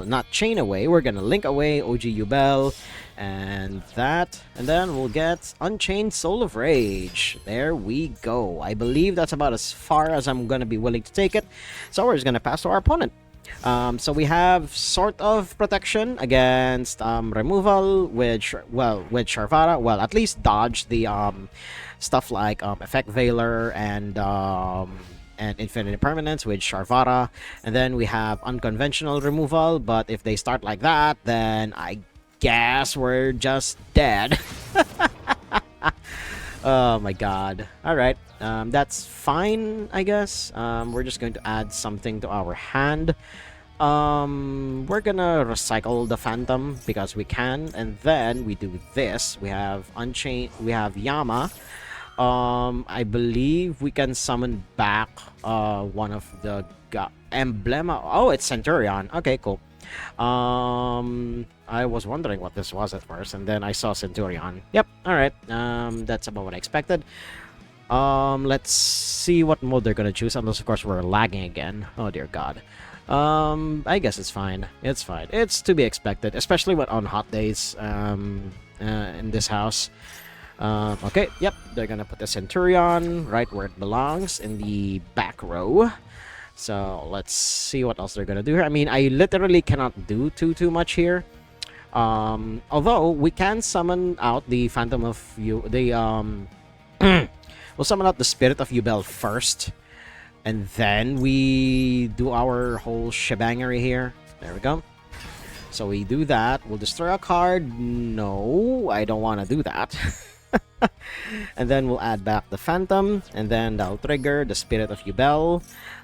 not chain away. We're gonna link away OG Yubel, and that, and then we'll get Unchained Soul of Rage. There we go. I believe that's about as far as I'm gonna be willing to take it. So we're just gonna pass to our opponent. So we have sort of protection against removal with Sharvara. Well, at least dodge the stuff like Effect Veiler and Infinite Permanence with Sharvara. And then we have unconventional removal, but if they start like that, then I guess we're just dead. Oh my god. Alright, that's fine, I guess. We're just going to add something to our hand. We're gonna recycle the Phantom because we can, and then we do this. We have Unchained, we have Yama. I believe we can summon back one of the emblema. Oh, it's Centurion. Okay, cool. I was wondering what this was at first, and then I saw Centurion. Yep, alright. That's about what I expected. Let's see what mode they're gonna choose, unless of course we're lagging again. Oh dear god. I guess it's fine. It's fine. It's to be expected, especially when on hot days in this house. Okay, yep, they're gonna put the Centurion right where it belongs, in the back row. So let's see what else they're gonna do here. I mean, I literally cannot do too much here. Although we can summon out the Phantom of we'll summon out the Spirit of Yubel first, and then we do our whole shebangery here. There we go. So we do that. We'll destroy a card. No, I don't want to do that. And then we'll add back the Phantom, and then that'll trigger the Spirit of Yubel.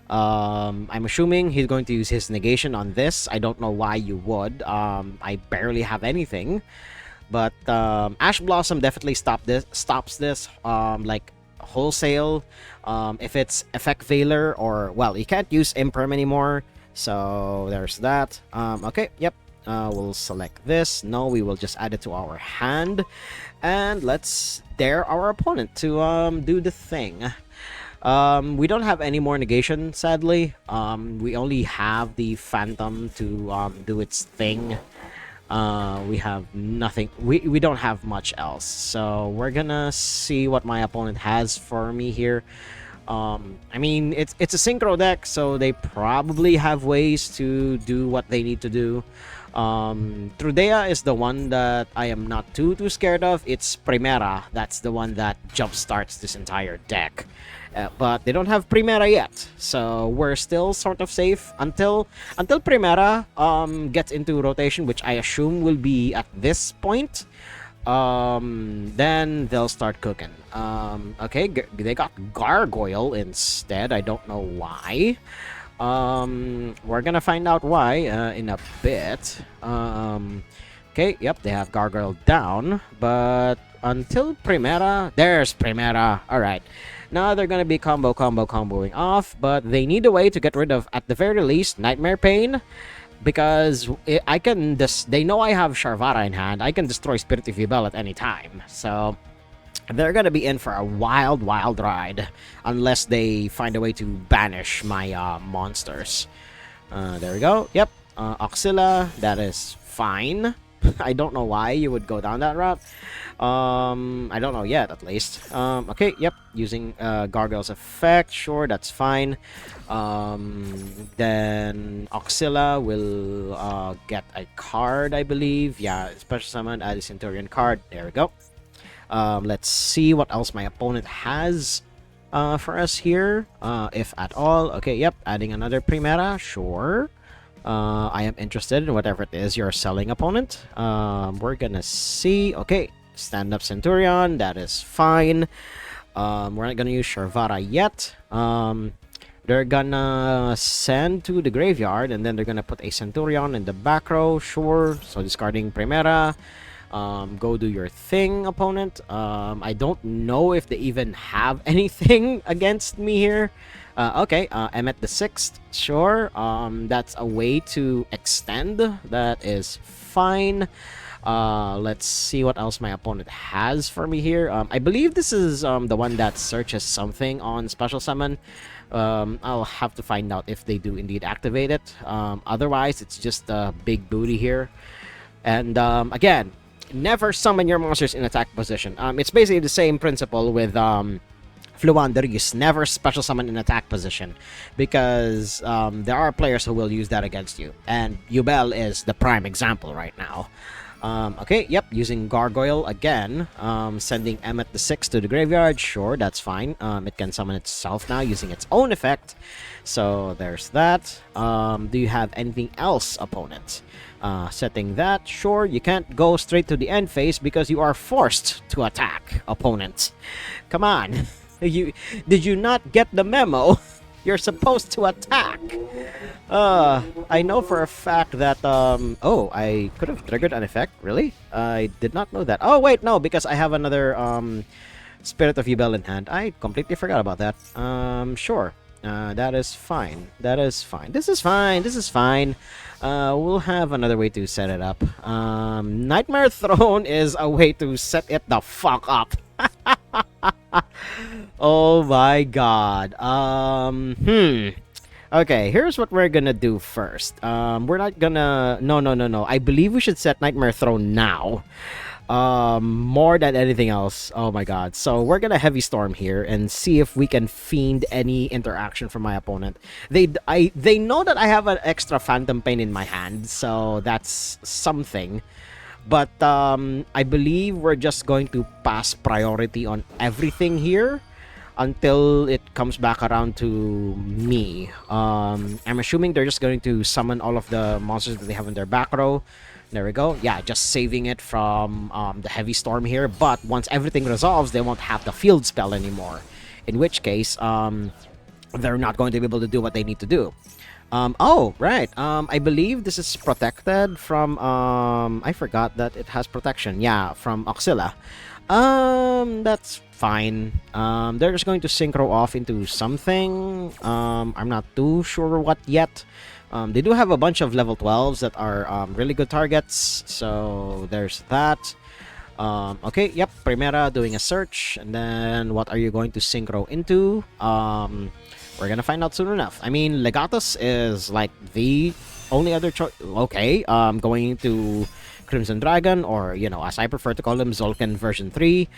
I'm assuming he's going to use his negation on this. I don't know why you would. I barely have anything, but Ash Blossom definitely stops this like wholesale. If it's Effect Veiler, or well, you can't use Imperm anymore, so there's that. Okay, yep. We'll select this. No, we will just add it to our hand, and let's dare our opponent to do the thing. We don't have any more negation, sadly. We only have the Phantom to do its thing. We have nothing. We don't have much else. So we're gonna see what my opponent has for me here. I mean, it's a synchro deck, so they probably have ways to do what they need to do. Trudea is the one that I am not too scared of. It's Primera. That's the one that jumpstarts this entire deck. But they don't have Primera yet, so we're still sort of safe until Primera gets into rotation, which I assume will be at this point. Then they'll start cooking. Okay, they got Gargoyle instead. I don't know why. We're gonna find out why in a bit. Okay, yep, they have Gargoyle down, but until Primera, there's Primera. All right. Now they're gonna be comboing off, but they need a way to get rid of, at the very least, Nightmare Pain, because I can they know I have Sharvara in hand. I can destroy Spirit of Yubel at any time, so they're gonna be in for a wild ride unless they find a way to banish my monsters. There we go. Yep, Oxilla, that is fine. I don't know why you would go down that route. I don't know yet, at least. Okay, yep, using Gargoyle's effect, sure, that's fine. Then Oxilla will get a card, I believe. Yeah, special summon, add a Centurion card. There we go. Let's see what else my opponent has for us here, if at all. Okay, yep, adding another Primera, sure. I am interested in whatever it is you're selling, opponent. We're gonna see. Okay, stand up Centurion, that is fine. We're not gonna use Sharvara yet. They're gonna send to the graveyard, and then they're gonna put a Centurion in the back row. Sure. So discarding Primera. Go do your thing, opponent. I don't know if they even have anything against me here. Okay, Emmet the 6th. Sure. That's a way to extend. That is fine. Let's see what else my opponent has for me here. I believe this is the one that searches something on special summon. I'll have to find out if they do indeed activate it. Otherwise, it's just a big booty here. And again, never summon your monsters in attack position. It's basically the same principle with Fluanderis. Never special summon in attack position, because there are players who will use that against you. And Yubel is the prime example right now. Okay, yep, using Gargoyle again, sending Emmet the 6th to the graveyard. Sure, that's fine. It can summon itself now using its own effect. So there's that. Do you have anything else, opponent? Setting that. Sure, you can't go straight to the end phase because you are forced to attack, opponent. Come on. Did you not get the memo? You're supposed to attack. I know for a fact that oh, I could have triggered an effect. Really? I did not know that. Oh wait, no, because I have another Spirit of Yubel in hand. I completely forgot about that. Sure. That is fine. That is fine. This is fine. This is fine. We'll have another way to set it up. Nightmare Throne is a way to set it the fuck up. Oh my god. Okay, here's what we're gonna do first. We're not gonna... No. I believe we should set Nightmare Throne now. More than anything else. Oh my god. So we're gonna Heavy Storm here and see if we can fiend any interaction from my opponent. They know that I have an extra Phantom Pain in my hand, so that's something. But I believe we're just going to pass priority on everything here until it comes back around to me. I'm assuming they're just going to summon all of the monsters that they have in their back row. There we go. Yeah, just saving it from the Heavy Storm here. But once everything resolves, they won't have the field spell anymore. In which case, they're not going to be able to do what they need to do. Oh, right. I believe this is protected from, I forgot that it has protection. Yeah, from Oxilla. That's fine. They're just going to synchro off into something. I'm not too sure what yet. They do have a bunch of level 12s that are really good targets. So there's that. Okay, yep. Primera doing a search. And then what are you going to synchro into? We're gonna find out soon enough. I mean, Legatus is like the only other choice. Okay, going to Crimson Dragon, or you know, as I prefer to call him, Zolkin version 3.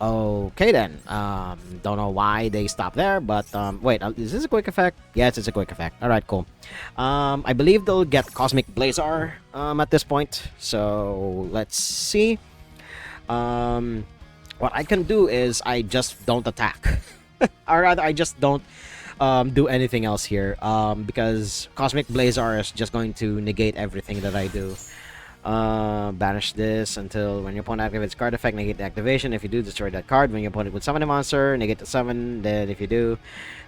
Okay then. Don't know why they stopped there, but wait, is this a quick effect? Yes, it's a quick effect. All right, cool. I believe they'll get Cosmic Blazar at this point. So let's see. What I can do is I just don't attack. Or rather, I just don't do anything else here, because Cosmic Blazar is just going to negate everything that I do. Banish this until when your opponent activates card effect, negate the activation. If you do, destroy that card. When your opponent would summon a monster, negate the summon. Then if you do,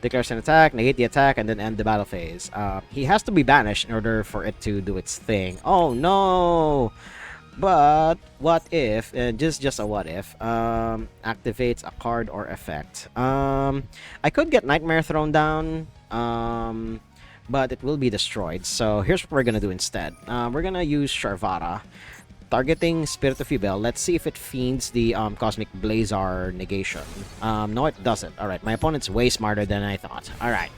declares an attack, negate the attack, and then end the battle phase. He has to be banished in order for it to do its thing. Oh no! But what if, just a what if, activates a card or effect. I could get Nightmare thrown down, but it will be destroyed. So here's what we're gonna do instead. We're gonna use Sharvara, targeting Spirit of Yubel. Let's see if it fiends the Cosmic Blazar negation. No, it doesn't. Alright, my opponent's way smarter than I thought. Alright.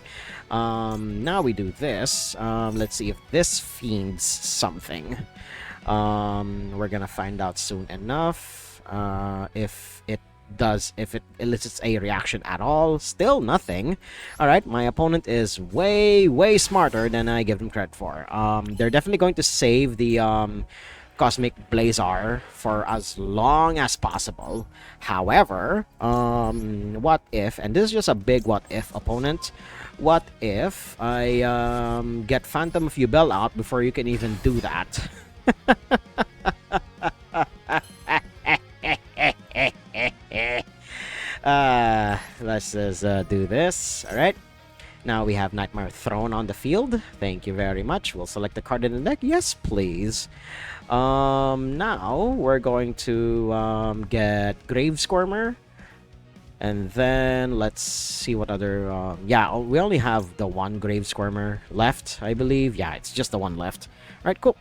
Now we do this. Let's see if this fiends something. We're gonna find out soon enough if it elicits a reaction at all. Still nothing. Alright, my opponent is way smarter than I give them credit for. They're definitely going to save the Cosmic Blazar for as long as possible. However, what if, and this is just a big what if, opponent, what if I get Phantom of Yubel out before you can even do that? Let's just do this. All right. Now we have Nightmare Throne on the field. Thank you very much. We'll select the card in the deck. Yes, please. Now we're going to get Grave Squirmer. And then let's see what other... yeah, we only have the one Grave Squirmer left, I believe. Yeah, it's just the one left. All right, cool.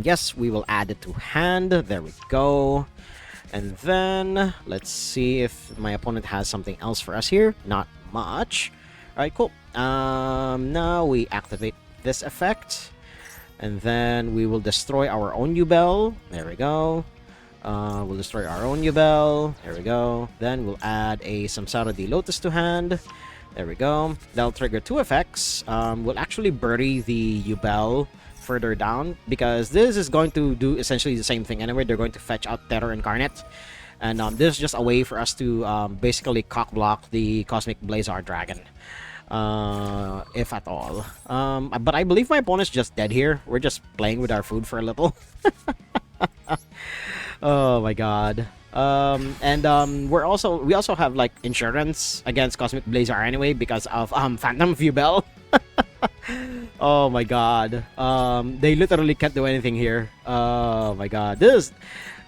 Yes, we will add it to hand. There we go. And then let's see if my opponent has something else for us here. Not much. Alright, cool. Now we activate this effect. And then we will destroy our own Yubel. There we go. We'll destroy our own Yubel. There we go. Then we'll add a Samsara the Lotus to hand. There we go. That'll trigger 2 effects. We'll actually bury the Yubel further down, because this is going to do essentially the same thing anyway. They're going to fetch out Terror Incarnate. And this is just a way for us to basically cock block the Cosmic Blazar Dragon. If at all. But I believe my opponent's just dead here. We're just playing with our food for a little. Oh my god. We also have like insurance against Cosmic Blazar anyway because of Phantom Yubel. Oh my god. They literally can't do anything here. Oh my god. This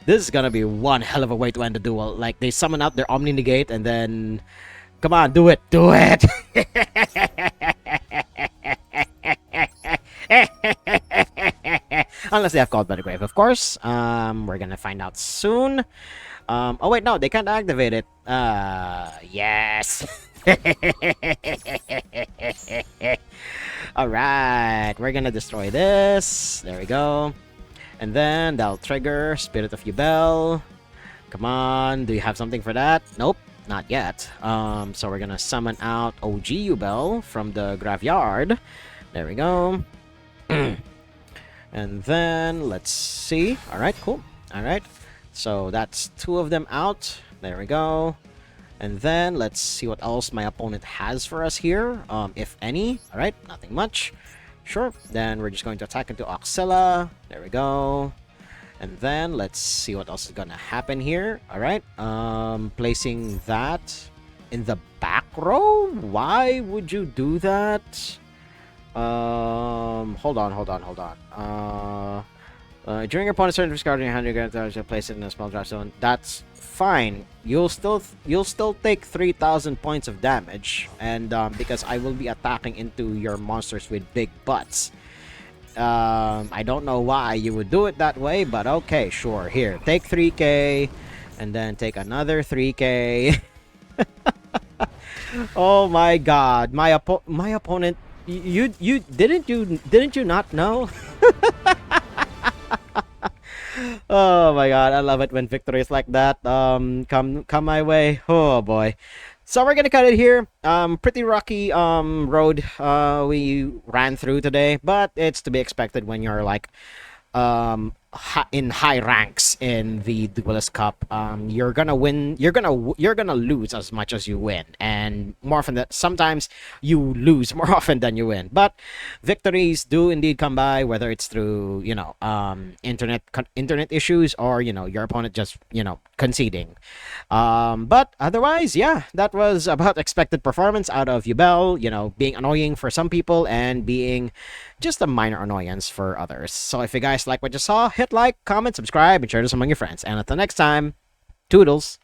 is gonna be one hell of a way to end the duel. Like, they summon out their Omni Negate and then... Come on, do it! Do it! Unless they have Called by the Grave, of course. We're gonna find out soon. Oh wait, no, they can't activate it. Yes! Alright, we're gonna destroy this. There we go. And then that'll trigger Spirit of Yubel. Come on, do you have something for that? Nope, not yet. So we're gonna summon out OG Yubel from the graveyard. There we go. And then let's see. Alright, cool. Alright. So that's 2 of them out. There we go. And then let's see what else my opponent has for us here. If any. Alright, nothing much. Sure. Then we're just going to attack into Oxella. There we go. And then let's see what else is gonna happen here. Alright. Placing that in the back row? Why would you do that? Hold on. During your opponent's turn, discard your hand, you're going to place it in a small drop zone. That's fine. You'll still take 3,000 points of damage, and because I will be attacking into your monsters with big butts. I don't know why you would do it that way, but okay, sure. Here, take 3k, and then take another 3k. Oh my god, my opponent. Didn't you not know? Oh my god, I love it when victories like that come my way. Oh boy. So we're gonna cut it here. Pretty rocky road we ran through today, but it's to be expected when you're like in high ranks in the Duelist Cup. You're gonna win. You're gonna lose as much as you win, and more often that sometimes you lose more often than you win. But victories do indeed come by, whether it's through internet issues or your opponent just conceding. But otherwise, yeah, that was about expected performance out of Yubel. Being annoying for some people and being just a minor annoyance for others. So if you guys like what you saw, hit like, comment, subscribe, and share this among your friends. And until next time, toodles.